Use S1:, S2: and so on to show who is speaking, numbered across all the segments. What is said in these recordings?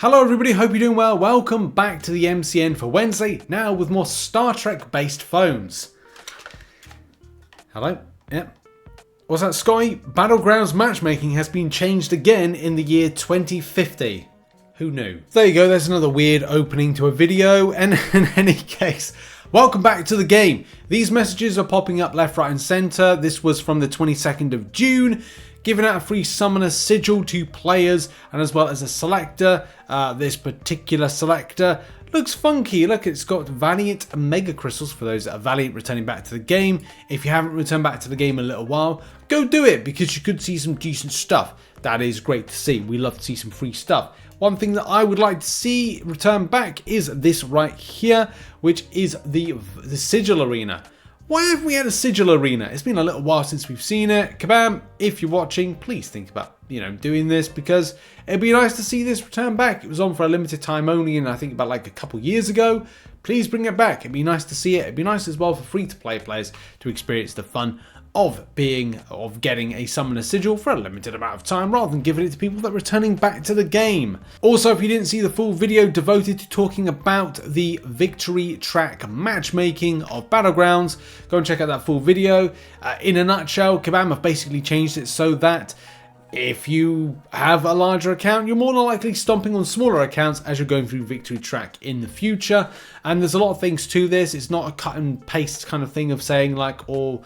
S1: Hello everybody, hope you're doing well. Welcome back to the MCN for Wednesday, now with more Star Trek based phones. Hello? Yep. What's that, Scotty? Battlegrounds matchmaking has been changed again in the year 2050. Who knew? There you go, there's another weird opening to a video, and in any case, welcome back to the game. These messages are popping up left, right and centre. This was from the 22nd of June. Giving out a free summoner sigil to players and as well as a selector. This particular selector looks funky. Look, it's got Valiant Mega Crystals for those that are Valiant returning back to the game. If you haven't returned back to the game in a little while, go do it because you could see some decent stuff. That is great to see. We love to see some free stuff. One thing that I would like to see return back is this right here, which is the Sigil Arena. Why haven't we had a Sigil Arena? It's been a little while since we've seen it. Kabam, if you're watching, please think about, doing this because it'd be nice to see this return back. It was on for a limited time only, and I think about like a couple years ago. Please bring it back. It'd be nice to see it. It'd be nice as well for free-to-play players to experience the fun of getting a summoner sigil for a limited amount of time rather than giving it to people that are returning back to the game. Also, if you didn't see the full video devoted to talking about the victory track matchmaking of Battlegrounds, go and check out that full video. In a nutshell, Kabam have basically changed it so that if you have a larger account, you're more than likely stomping on smaller accounts as you're going through Victory Track in the future. And there's a lot of things to this. It's not a cut and paste kind of thing of saying like, or,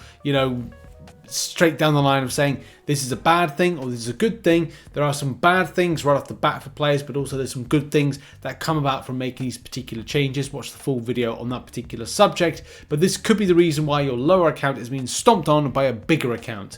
S1: straight down the line of saying this is a bad thing or this is a good thing. There are some bad things right off the bat for players, but also there's some good things that come about from making these particular changes. Watch the full video on that particular subject, but this could be the reason why your lower account is being stomped on by a bigger account.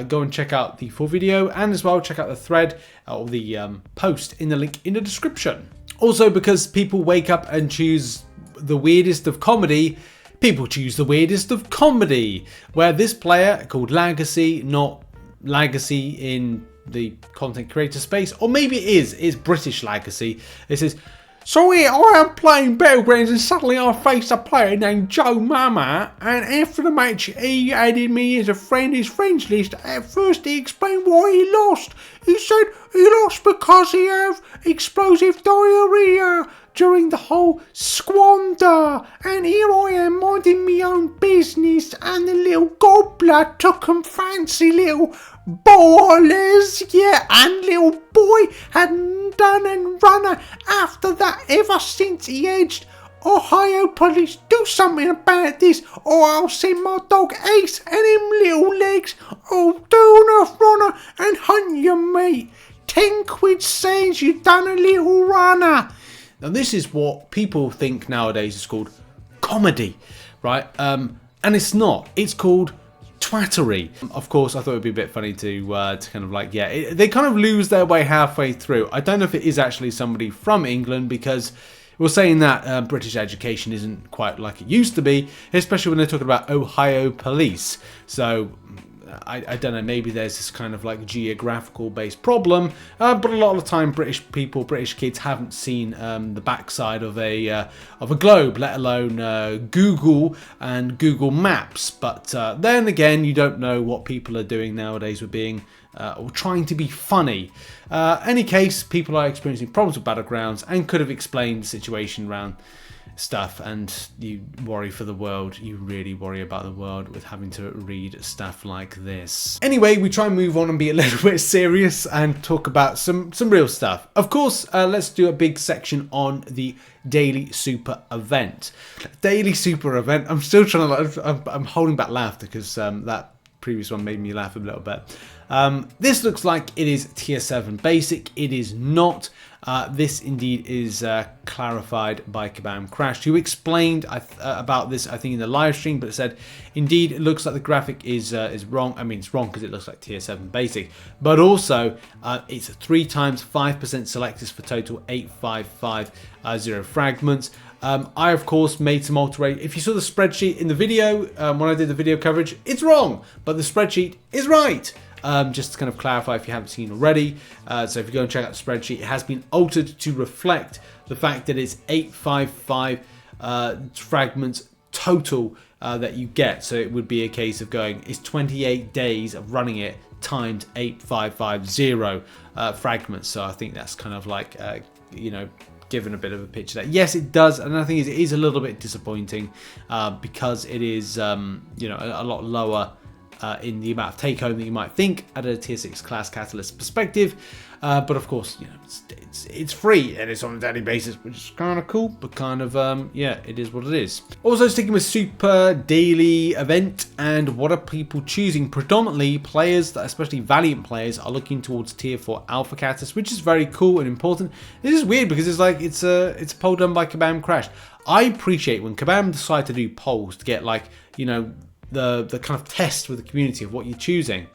S1: Go and check out the full video and as well check out the thread or the post in the link in the description. Also, because people wake up and choose the weirdest of comedy, people choose the weirdest of comedy, where this player called Legacy, not Legacy in the content creator space, or maybe it is British Legacy. It says, "So here I am playing Battlegrounds and suddenly I faced a player named Joe Mama, and after the match he added me as a friend, his friends list. At first he explained why he lost. He said he lost because he had explosive diarrhea during the whole squander, and here I am minding me own business, and the little gobbler took 'em fancy little ballers, yeah, and little boy hadn't done and runner after that ever since he edged. Ohio police, do something about this, or I'll send my dog Ace and him little legs. Oh, do enough runner and hunt you, mate. 10 quid says you done a little runner." Now this is what people think nowadays is called comedy, right? And it's not. It's called twattery. Of course, I thought it'd be a bit funny to kind of like, they kind of lose their way halfway through. I don't know if it is actually somebody from England because we're saying that British education isn't quite like it used to be, especially when they're talking about Ohio police. So I don't know, maybe there's this kind of like geographical based problem, but a lot of the time British kids haven't seen the backside of a globe, let alone Google and Google Maps. But then again, you don't know what people are doing nowadays with being or trying to be funny. Any case, people are experiencing problems with Battlegrounds and could have explained the situation around stuff, and you worry for the world. You really worry about the world with having to read stuff like this. Anyway, we try and move on and be a little bit serious and talk about some real stuff. Of course, let's do a big section on the Daily Super event. Daily Super event. I'm still trying to. I'm holding back laughter because that previous one made me laugh a little bit. This looks like it is tier 7 basic. It is not. This indeed is clarified by Kabam Crashed, who explained about this, I think, in the live stream, but it said, indeed, it looks like the graphic is wrong. I mean, it's wrong because it looks like tier 7 basic, but also it's 3 times 5% selectors for total 8550 fragments. I, of course, made some alterations. If you saw the spreadsheet in the video, when I did the video coverage, it's wrong, but the spreadsheet is right. Just to kind of clarify if you haven't seen already. So if you go and check out the spreadsheet, it has been altered to reflect the fact that it's 855 fragments total that you get. So it would be a case of going, it's 28 days of running it times 8550 fragments. So I think that's kind of like you know, given a bit of a picture there. Yes, it does, and I think it is a little bit disappointing because it is, you know, a lot lower in the amount of take home that you might think at a tier 6 class catalyst perspective. But of course, you know, it's free and it's on a daily basis, which is kind of cool, but kind of, yeah, it is what it is. Also sticking with super daily event, and what are people choosing? Predominantly players, especially Valiant players, are looking towards tier 4 alpha catalyst, which is very cool and important. This is weird because it's like, it's a poll done by Kabam Crash. I appreciate when Kabam decide to do polls to get, like, you know, the kind of test with the community of what you're choosing.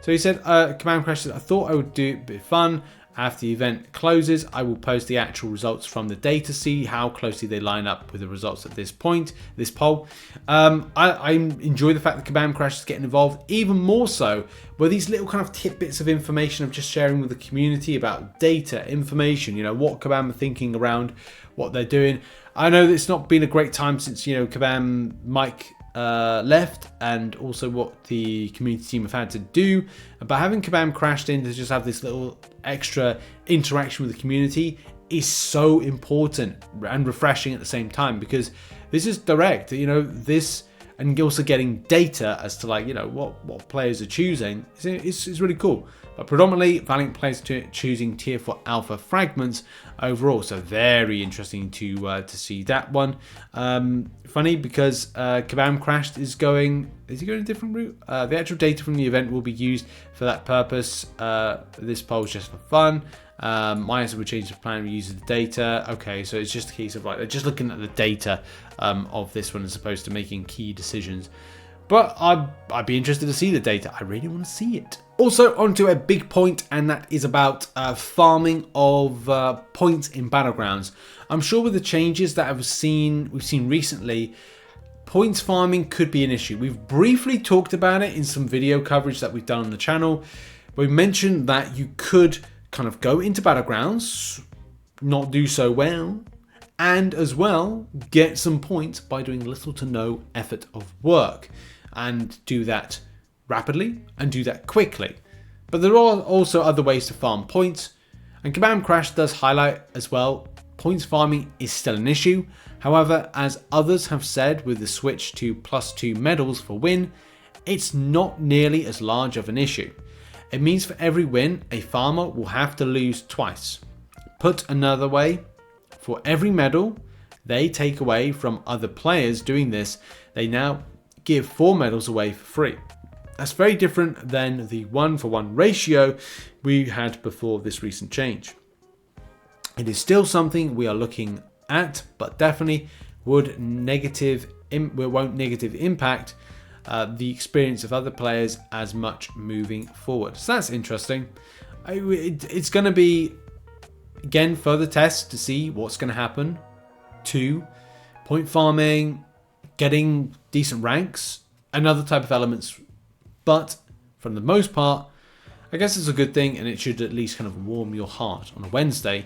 S1: So he said, Kabam Crash said, I thought I would do it a bit fun. After the event closes, I will post the actual results from the day to see how closely they line up with the results at this point, this poll. I enjoy the fact that Kabam Crash is getting involved, even more so where these little kind of tidbits of information of just sharing with the community about data, information, you know, what Kabam are thinking around what they're doing. I know that it's not been a great time since, you know, Kabam Mike left, and also what the community team have had to do, but having Kabam crashed in to just have this little extra interaction with the community is so important and refreshing at the same time, because this is direct, you know, this, and also getting data as to, like, you know, what players are choosing is really cool. But predominantly Valiant players choosing tier 4 alpha fragments overall, so very interesting to see that one. Funny because Kabam Crashed is he going a different route? The actual data from the event will be used for that purpose. This poll is just for fun. My answer would change the plan, we use the data. Okay, so it's just a case of, like, they're just looking at the data of this one as opposed to making key decisions. But I'd be interested to see the data. I really want to see it. Also, onto a big point, and that is about farming of points in Battlegrounds. I'm sure with the changes that we've seen recently, points farming could be an issue. We've briefly talked about it in some video coverage that we've done on the channel. We mentioned that you could kind of go into Battlegrounds, not do so well, and as well get some points by doing little to no effort of work, and do that rapidly and do that quickly. But there are also other ways to farm points, and Kabam Crash does highlight as well, points farming is still an issue. However, as others have said with the switch to +2 medals for win, it's not nearly as large of an issue. It means for every win, a farmer will have to lose twice. Put another way, for every medal they take away from other players doing this, they now give 4 medals away for free. That's very different than the 1-for-1 ratio we had before this recent change. It is still something we are looking at, but definitely won't negative impact the experience of other players as much moving forward. So that's interesting. It's going to be, again, further tests to see what's going to happen to point farming, getting decent ranks, and other type of elements. But for the most part, I guess it's a good thing, and it should at least kind of warm your heart on a Wednesday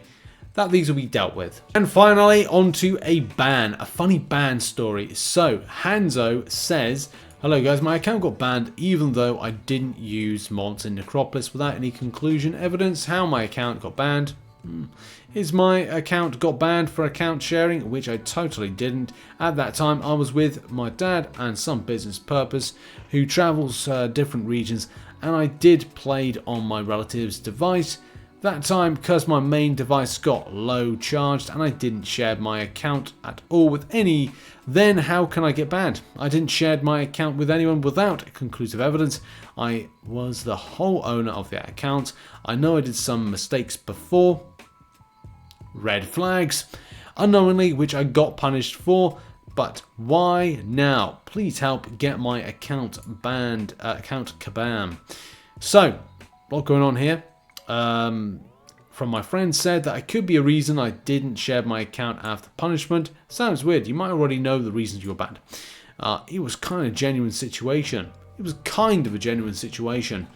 S1: that these will be dealt with. And finally, onto a ban, a funny ban story. So Hanzo says, hello guys, my account got banned even though I didn't use mods in Necropolis without any conclusion evidence how my account got banned. Is my account got banned for account sharing, which I totally didn't. At that time I was with my dad and some business purpose who travels different regions, and I did played on my relative's device. That time, because my main device got low charged and I didn't share my account at all with any, then how can I get banned? I didn't share my account with anyone without conclusive evidence. I was the whole owner of that account. I know I did some mistakes before. Red flags. Unknowingly, which I got punished for. But why now? Please help get my account banned. Account Kabam. So, a lot going on here. From my friend said that it could be a reason I didn't share my account after punishment. Sounds weird. You might already know the reasons you're banned. It was kind of a genuine situation. It was kind of a genuine situation.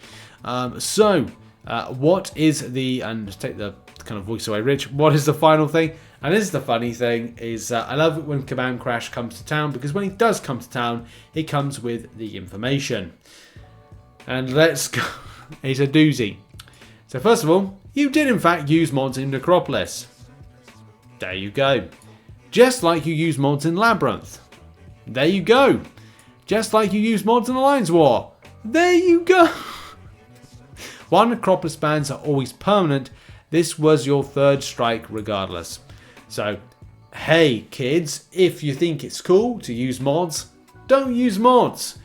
S1: What is the, and take the kind of voice away, Rich, what is the final thing? And this is the funny thing, is I love it when Kabam Crash comes to town, because when he does come to town, he comes with the information. And let's go. It's a doozy. So first of all, you did in fact use mods in Necropolis. There you go. Just like you use mods in Labyrinth. There you go. Just like you use mods in Alliance War. There you go. While Necropolis bans are always permanent, this was your third strike regardless. So, hey kids, if you think it's cool to use mods, don't use mods.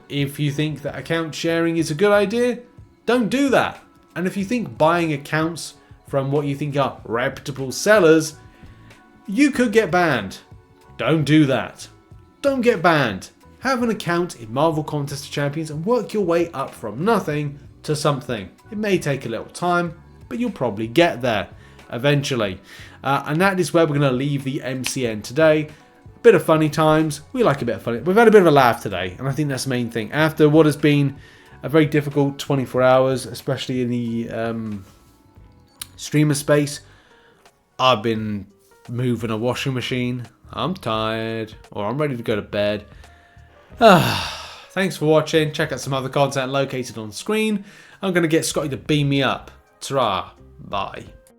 S1: If you think that account sharing is a good idea, don't do that. And if you think buying accounts from what you think are reputable sellers, you could get banned. Don't do that. Don't get banned. Have an account in Marvel Contest of Champions and work your way up from nothing to something. It may take a little time, but you'll probably get there eventually. And that is where we're going to leave the MCN today. A bit of funny times. We like a bit of funny. We've had a bit of a laugh today, and I think that's the main thing. After what has been a very difficult 24 hours, especially in the streamer space, I've been moving a washing machine. I'm tired, or I'm ready to go to bed. Thanks for watching. Check out some other content located on screen. I'm going to get Scotty to beam me up. Ta-ra. Bye.